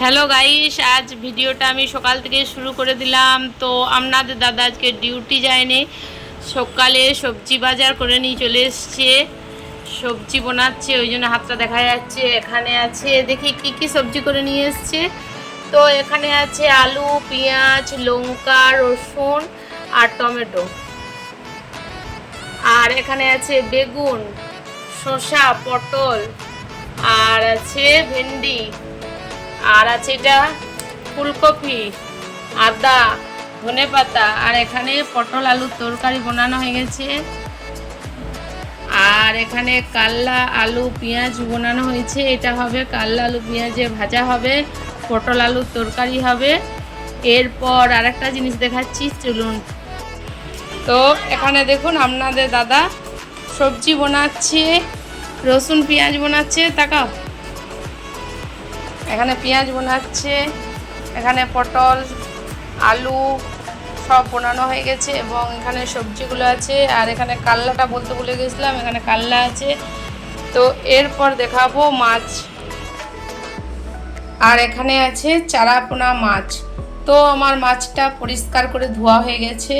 Hello guys, আজ ভিডিওটা আমি সকাল থেকে শুরু করে দিলাম। তো আপনাদের দাদা আজকে ডিউটি যায়নি, সকালে সবজি বাজার করে নিয়ে চলে এসছে, সবজি বানাচ্ছে, ওই জন্য হাতটা দেখা যাচ্ছে। এখানে আছে, দেখি কি কি সবজি করে নিয়ে এসছে। তো এখানে আছে আলু, পেঁয়াজ, লঙ্কা, রসুন আর টমেটো। আর এখানে আছে বেগুন, শসা, পটল, আর আছে ভেন্ডি, আর আছে এটা ফুলকপি, আদা, ধনেপাতা। আর এখানে পটল আলুর তরকারি বানানো হয়ে গেছে। আর এখানে কাল্লা আলু পেঁয়াজ বানানো হয়েছে, এটা হবে কাল্লা আলু পেঁয়াজে ভাজা হবে, পটল আলুর তরকারি হবে। এরপর আরেকটা জিনিস দেখাচ্ছি, চলুন। তো এখানে দেখুন আপনাদের দাদা সবজি বানাচ্ছে, রসুন পেঁয়াজ বানাচ্ছে, তাকাও। এখানে পেঁয়াজ বানাচ্ছে, এখানে পটল আলু সব বানানো হয়ে গেছে এবং এখানে সবজিগুলো আছে। আর এখানে কাল্লাটা বলতে ভুলে গেছিলাম, এখানে কাল্লা আছে। তো এরপর দেখাবো মাছ। আর এখানে আছে চারাপোনা মাছ। তো আমার মাছটা পরিষ্কার করে ধোয়া হয়ে গেছে।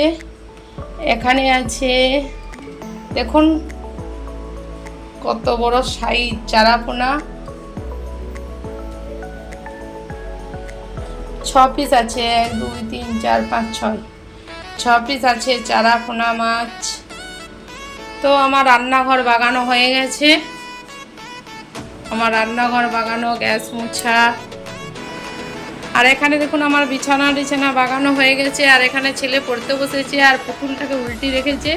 এখানে আছে, দেখুন কত বড় সাইজ চারাপোনা, 6 পিস আছে, 1 2 3 4 5 6 পিস আছে চারাপোনা মাছ। তো আমার রান্নাঘর বাগানো হয়ে গেছে, আমার রান্নাঘর বাগানো, গ্যাস মোছা। আর এখানে দেখুন আমার বিছানা বাগানো হয়ে গেছে। আর এখানে ছেলে পড়তে বসেছে আর পুতুলটাকে উল্টি রেখেছে,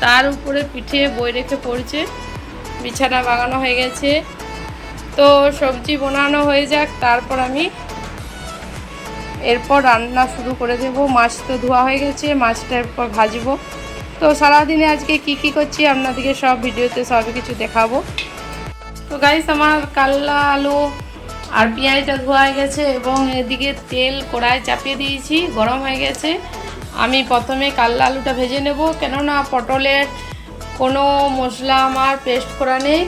তার উপরে পিঠে বই রেখে পড়ছে। বিছানা বাগানো হয়ে গেছে। তো সবজি বানানো হয়ে যাক, তারপর আমি এরপর রান্না শুরু করে দেব। মাছ তো ধোয়া হয়ে গেছে, মাছটা এরপর ভাজবো। তো সারাদিনে আজকে কি করছি আপনাদেরকে সব ভিডিওতে সব কিছু দেখাবো। তো গাইস, আমার কাল্লা আলু আর পেঁয়াজটা ধোয়া হয়ে গেছে এবং এদিকে তেল কড়াই চাপিয়ে দিয়েছি, গরম হয়ে গেছে। আমি প্রথমে কাল্লা আলুটা ভেজে নেব, কেননা পটলের কোনো মশলা আমার পেস্ট করা নেই।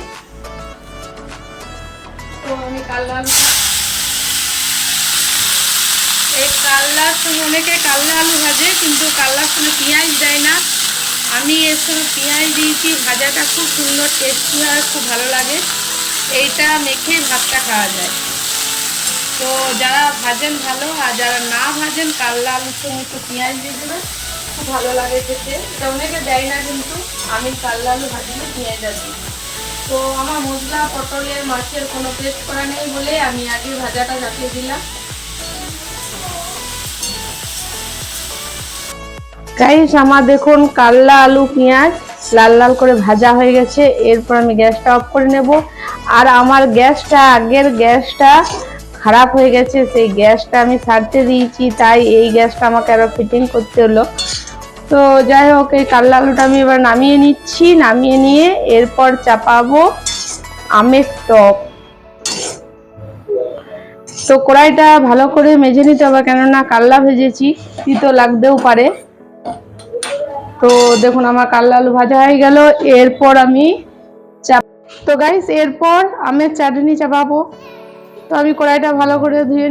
তো আমি কাল্লা আলু, এই কাল্লার সঙ্গে অনেকে কাল্লা আলু ভাজে, কিন্তু কাল্লার সঙ্গে পেঁয়াজ দেয় না। আমি এর সঙ্গে পেঁয়াজ দিয়েছি, ভাজাটা খুব সুন্দর টেস্টি হয়, খুব ভালো লাগে। এইটা মেখে ভাতটা খাওয়া যায়। তো যারা ভাজেন ভালো, আর যারা না ভাজেন কাল্লা আলুর সঙ্গে একটু পেঁয়াজ দিয়ে দেবে, খুব ভালো লাগে খেতে। এটা অনেকে দেয় না, কিন্তু আমি কাল্লা আলু ভাজলে পেঁয়াজটা দিই। তো আমার মশলা পটলের মাছের কোনো পেস্ট করা নেই বলে আমি আগে ভাজাটা চাপিয়ে দিলাম। গাইস, আমার দেখুন কাল্লা আলু পেঁয়াজ লাল লাল করে ভাজা হয়ে গেছে। এরপর আমি গ্যাসটা অফ করে নেব। আর আমার গ্যাসটা, আগের গ্যাসটা খারাপ হয়ে গেছে, সেই গ্যাসটা আমি সারতে দিয়েছি, তাই এই গ্যাসটা আমাকে আরো ফিটিং করতে হলো। তো যাই হোক, এই কাল্লা আলুটা আমি এবার নামিয়ে নিচ্ছি। নামিয়ে নিয়ে এরপর চাপাবো আমের টক। তো কড়াইটা ভালো করে মেজে নিতে হবে, কেননা কাল্লা ভেজেছি, তিতো লাগতেও পারে। তো দেখুন আমার কাল্লা আলু ভাজা হয়ে গেল। এরপর আমি তো গাইস, এরপর আমের চাটনি চাপাবো। তো আমি কড়াইটা ভালো করে ধুয়ে,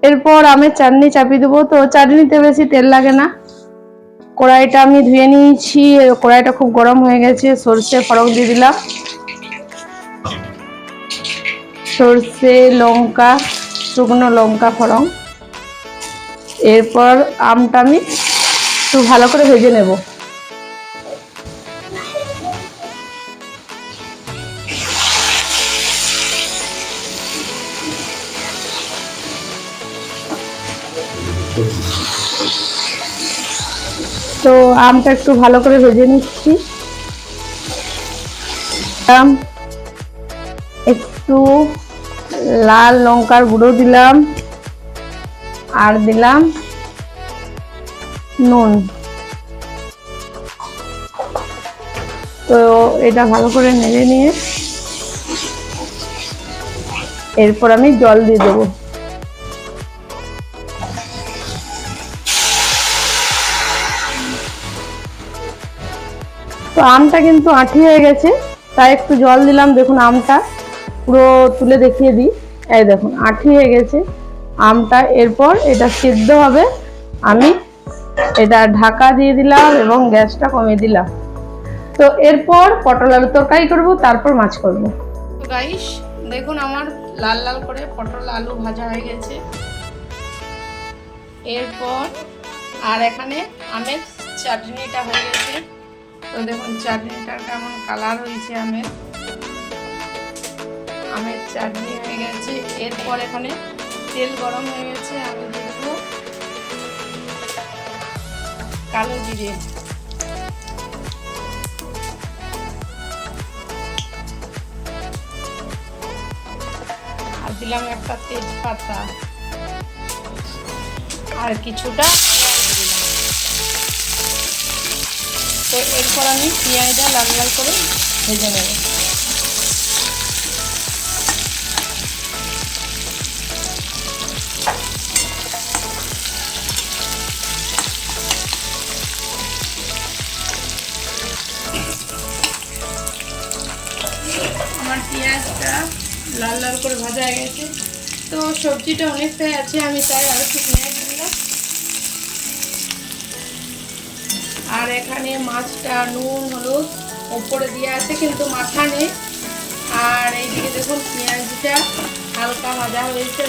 এরপর আমের চাটনি চাপিয়ে দেবো। তো চাটনিতে বেশি তেল লাগে না। কড়াইটা আমি ধুয়ে নিয়েছি, কড়াইটা খুব গরম হয়ে গেছে। সরষে ফড়ং দিয়ে দিলাম, সরষে, লঙ্কা, শুকনো লঙ্কা ফড়ং। এরপর আমটা আমি একটু ভালো করে ভেজে নেব। তো আমটা একটু ভালো করে ভেজে নিচ্ছি। একটু লাল লঙ্কার গুঁড়ো দিলাম, আর দিলাম নুন। তো এটা ভালো করে নেড়ে নিয়ে এরপর আমি জল দিয়ে দেবো। তো আমটা কিন্তু আঁটি হয়ে গেছে, তাই একটু জল দিলাম। দেখুন আমটা পুরো তুলে দেখিয়ে দিই। এই দেখুন আঠি হয়ে গেছে আমটা। এরপর এটা সিদ্ধ হবে, আমি এটা ঢাকা দিয়ে দিলাম এবং গ্যাসটা কমিয়ে দিলাম। তো এরপর পটল আলু তরকারি করব, তারপর মাছ করব। তো গাইস দেখুন আমার লাল লাল করে পটল আলু ভাজা হয়ে গেছে। এরপর আর এখানে আমের চাটনিটা হয়ে গেছে। তো দেখুন চাটনিটার কেমন কালার হয়েছে, আমের চাটনি হয়ে গেছে। এরপর এখানে তেল গরম হয়ে গেছে, আমি দিয়ে দেবো কালো জিরে, আর দিলাম একটা তেজপাতা আর কিছুটা দিলাম। তো এরপর আমি পেঁয়াজটা লাল লাল করে ভেজে নেব। আমার পেঁয়াজটা লাল লাল করে ভাজা হয়ে গেছে। তো সবজিটা অনেকটাই আছে, আমি তাই আর একটু পেঁয়াজ দিলাম। আর এখানে মাছটা নুন হলুদ উপরে দিয়ে আছে, কিন্তু মাথা নেই। আর এইদিকে দেখুন পেঁয়াজটা হালকা ভাজা হয়েছে।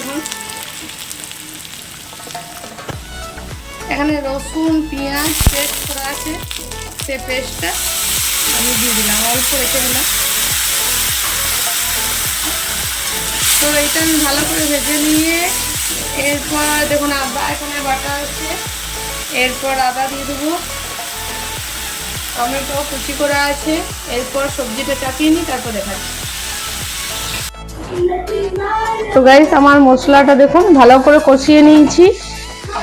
এখানে রসুন পেঁয়াজ পেস্ট করা আছে, সে পেস্টটা আমি দিয়ে দিলাম, অল্প রেখে দিলাম। তো এটা আমি ভালো করে ভেজে নিয়ে এরপর দেখুন আদা এখানে বাটা আছে। এরপর আদা দিয়ে দেবো, টমেটো কুচি করা আছে। এরপর সবজিটা চাপিয়ে নিই, তারপর দেখাচ্ছি। তো গাইস আমার মশলাটা দেখুন ভালো করে কষিয়ে নিয়েছি,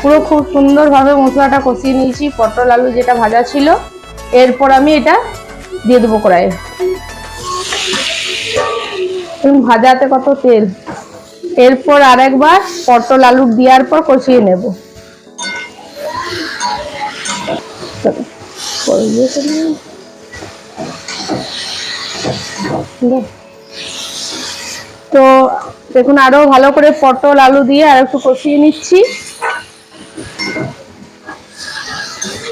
পুরো খুব সুন্দরভাবে মশলাটা কষিয়ে নিয়েছি, পটল আলু যেটা ভাজা ছিল। এরপর আমি এটা দিয়ে দেবো কড়াইয়ে। ভাজাতে কত তেল। এরপর আরেকবার পটল আলু দেওয়ার পর কষিয়ে নেব। তো দেখুন আরো ভালো করে পটল আলু দিয়ে আর একটু কষিয়ে নিচ্ছি।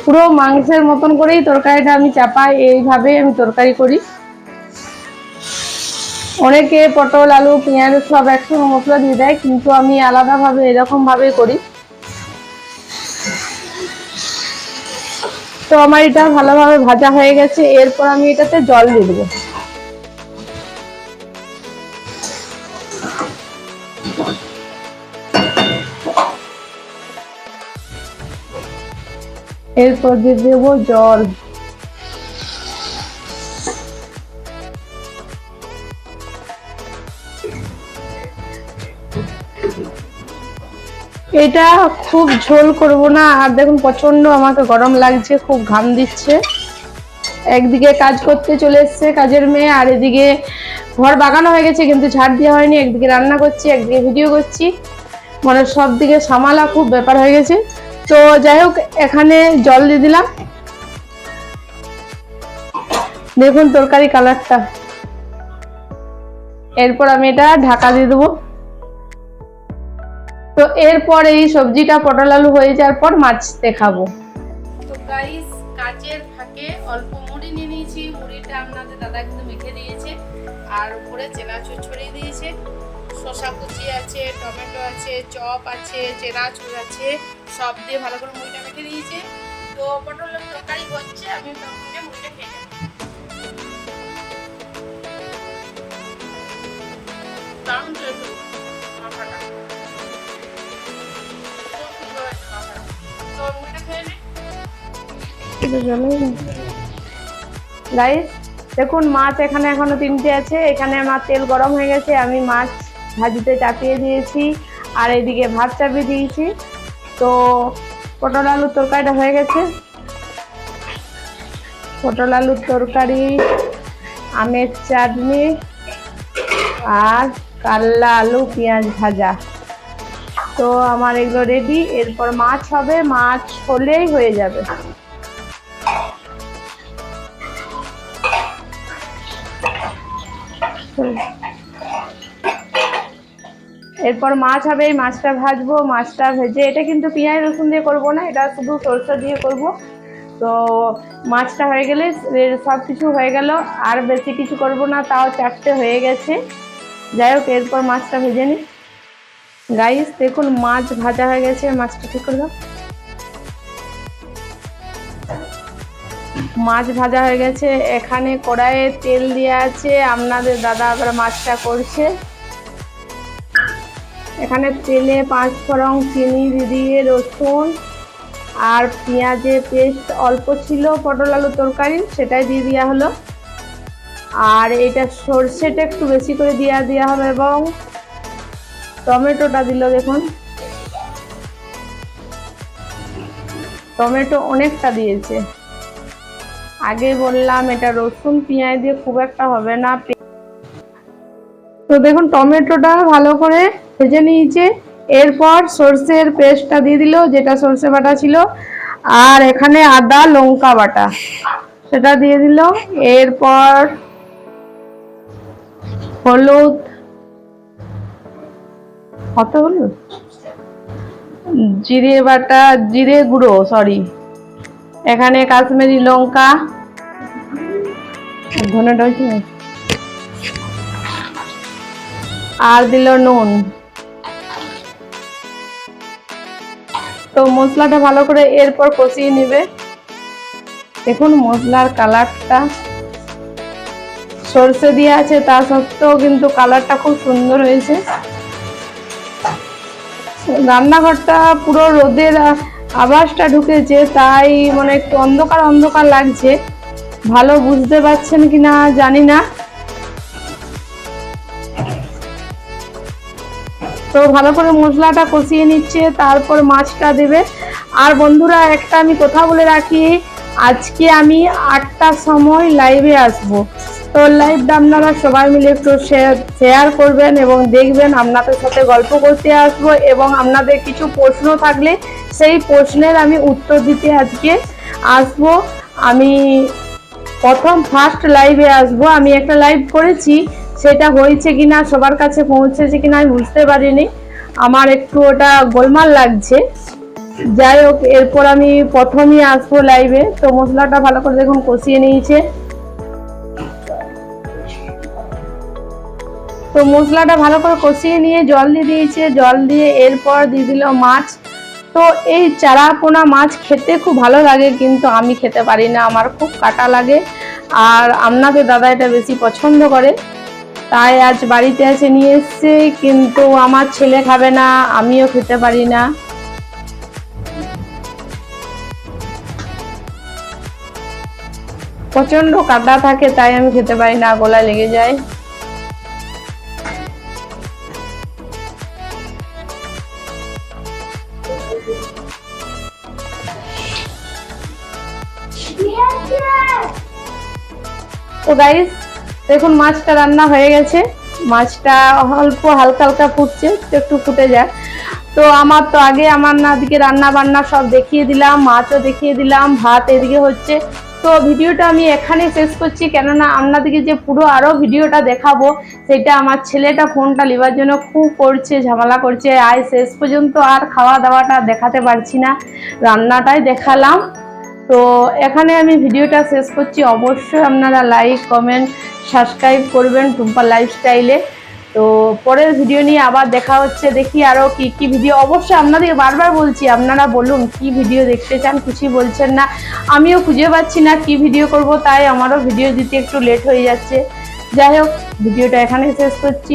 পুরো মাংসের মতন করেই তরকারিটা আমি চাপাই, এইভাবে আমি তরকারি করি। অনেকে পটল আলু পেঁয়াজ সব একসঙ্গে মশলা দিয়ে দেয়, কিন্তু আমি আলাদাভাবে এরকম ভাবে করি। তো আমার এটা ভালোভাবে ভাজা হয়ে গেছে। এরপর আমি এটাতে জল দিয়ে দেবো। এরপর দিয়ে দেবো জল। এটা খুব ঝোল করব না। আর দেখুন প্রচন্ড আমাকে গরম লাগছে, খুব ঘাম দিচ্ছে। একদিকে কাজ করতে চলে এসছে কাজের মেয়ে, আর এদিকে ঘর বাগানো হয়ে গেছে কিন্তু ঝাড় দেওয়া হয়নি। একদিকে রান্না করছি, একদিকে ভিডিও করছি, মানে সব দিকে সামালা খুব ব্যাপার হয়ে গেছে। তো যাই হোক এখানে জল দিয়ে দিলাম। দেখুন তরকারি কালারটা। এরপর আমি এটা ঢাকা দিয়ে দেবো। তো এরপর এই সবজিটা পটল আলু হয়ে যাওয়ার পর মাছ দেখাবো। তো গাইস কাজের ফাঁকে অল্প মুড়ি নিয়ে নিয়েছি, মুড়িটা আপনাদের দাদা কিন্তু মেখে দিয়েছে। আর উপরে চেনাচুর ছড়িয়ে দিয়েছে, শসা কুচি আছে, টমেটো আছে, চপ আছে, চেনাচুর আছে, সব দিয়ে ভালো করে মুড়িটা মেখে দিয়েছে। তো পটলের তরকারি হচ্ছে, আমি তখন মুড়িটা খেয়ে নেব। দারুণ চলছে মাখাটা, খুব সুন্দর হয়েছে মাখাটা। তো মুড়িটা খেয়ে নিই। গাইস দেখুন মাছ এখানে এখনো 3টে আছে। এখানে আমার তেল গরম হয়ে গেছে, আমি মাছ ভাজিতে চাপিয়ে দিয়েছি, আর এদিকে ভাত চাপিয়ে দিয়েছি। তো পটল আলুর তরকারিটা হয়ে গেছে। পটল আলুর তরকারি, আমের চাটনি আর কাল্লা আলু পেঁয়াজ ভাজা। তো আমার এগুলো রেডি। এরপর মাছ হবে, মাছ হলেই হয়ে যাবে। এরপর মাছ হবে, এই মাছটা ভাজবো। মাছটা ভেজে, এটা কিন্তু পেঁয়াজ রসুন দিয়ে করবো না, এটা শুধু সরষে দিয়ে করব। তো মাছটা হয়ে গেলে সব কিছু হয়ে গেল, আর বেশি কিছু করব না, তাও 4টে হয়ে গেছে। যাই হোক, এরপর মাছটা ভেজে নিই। গাইস দেখুন মাছ ভাজা হয়ে গেছে, মাছটা ঠিক করে দাও। মাছ ভাজা হয়ে গেছে, এখানে কড়াইয়ে তেল দিয়ে আছে, আপনাদের দাদা আবার মাছটা করছে। এখানে তেলে 5 ফোড়ন, চিনি দিয়ে রসুন আর পেঁয়াজের পেস্ট অল্প ছিল পটল আলু তরকারি, সেটাই দিয়ে দেওয়া হলো। আর এটা সর্ষেটা একটু বেশি করে দেওয়া হবে, এবং টমেটোটা দিল। দেখুন টমেটো অনেকটা দিয়েছে। আগে বললাম এটা রসুন পেঁয়াজ দিয়ে খুব একটা হবে না। তো দেখুন টমেটোটা ভালো করে ভেজে নিয়েছে। এরপর সর্ষের পেস্টটা দিয়ে দিল, যেটা সর্ষে বাটা ছিল, আর এখানে আদা লঙ্কা বাটা সেটা দিয়ে দিল। এরপর হলুদ, কত হলুদ, জিরে বাটা, জিরে গুঁড়ো, সরি, এখানে কাশ্মীরি লঙ্কা, ধনেটা হয়েছে, আর দিল নুন। তো মশলাটা ভালো করে এরপর কষিয়ে নিবে। দেখুন মশলার কালারটা, সরষে দিয়ে আছে তা সত্ত্বেও কিন্তু কালারটা খুব সুন্দর হয়েছে। রান্নাঘরটা পুরো রোদের আভাসটা ঢুকেছে, তাই মানে একটু অন্ধকার অন্ধকার লাগছে, ভালো বুঝতে পারছেন কিনা জানি না। তো ভালো করে মশলাটা কষিয়ে নিচ্ছে, তারপর মাছটা দেবে। আর বন্ধুরা একটা আমি কথা বলে রাখি, আজকে আমি 8টার সময় লাইভে আসব। তো লাইভটা আপনারা সবাই মিলে একটু শেয়ার করবেন এবং দেখবেন। আপনাদের সাথে গল্প করতে আসব, এবং আপনাদের কিছু প্রশ্ন থাকলে সেই প্রশ্নের আমি উত্তর দিতে আজকে আসব। আমি ফার্স্ট লাইভে আসব। আমি একটা লাইভ করেছি, সেটা হয়েছে কিনা, সবার কাছে পৌঁছেছে কিনা আমি বুঝতে পারিনি, আমার একটু ওটা গোলমাল লাগছে। যাই হোক, এরপর আমি প্রথমেই আসবো লাইভে। তো মশলাটা ভালো করে দেখুন কষিয়ে নিয়েছে। তো মশলাটা ভালো করে কষিয়ে নিয়ে জল দিয়ে দিয়েছে, জল দিয়ে এরপর দিয়ে দিল মাছ। তো এই চারা পোনা মাছ খেতে খুব ভালো লাগে, কিন্তু আমি খেতে পারি না, আমার খুব কাটা লাগে। আর আপনাদের দাদা এটা বেশি পছন্দ করে, তাই আজ বাড়িতে এসে নিয়ে এসছে, কিন্তু আমার ছেলে খাবে না, আমিও খেতে পারি না। প্রচন্ড কাটা থাকে, তাই আমি খেতে পারি না, গলায় লেগে যায়। তো গাইস দেখুন মাছটা রান্না হয়ে গেছে, মাছটা অল্প হালকা হালকা ফুটছে, একটু ফুটে যায়। তো আমার তো আগে আমার দিকে রান্না বান্না সব দেখিয়ে দিলাম, মাছও দেখিয়ে দিলাম, ভাত এদিকে হচ্ছে। তো ভিডিওটা আমি এখানে শেষ করছি, কেননা আপনাদেরকে যে পুরো আরো ভিডিওটা দেখাবো, সেটা আমার ছেলেটা ফোনটা নেবার জন্য খুব করছে, ঝামেলা করছে। আজ শেষ পর্যন্ত আর খাওয়া দাওয়াটা দেখাতে পারছি না, রান্নাটাই দেখালাম। তো এখানে আমি ভিডিওটা শেষ করছি। অবশ্যই আপনারা লাইক কমেন্ট সাবস্ক্রাইব করবেন টুম্পা লাইফস্টাইলে। তো পরের ভিডিও নিয়ে আবার দেখা হচ্ছে, দেখি আরও কি কি ভিডিও। অবশ্যই আপনাদের বারবার বলছি, আপনারা বলুন কি ভিডিও দেখতে চান, কিছুই বলছেন না, আমিও খুঁজে পাচ্ছি না কি ভিডিও করব, তাই আমারও ভিডিও দিতে একটু লেট হয়ে যাচ্ছে। যাই হোক, ভিডিওটা এখানে শেষ করছি।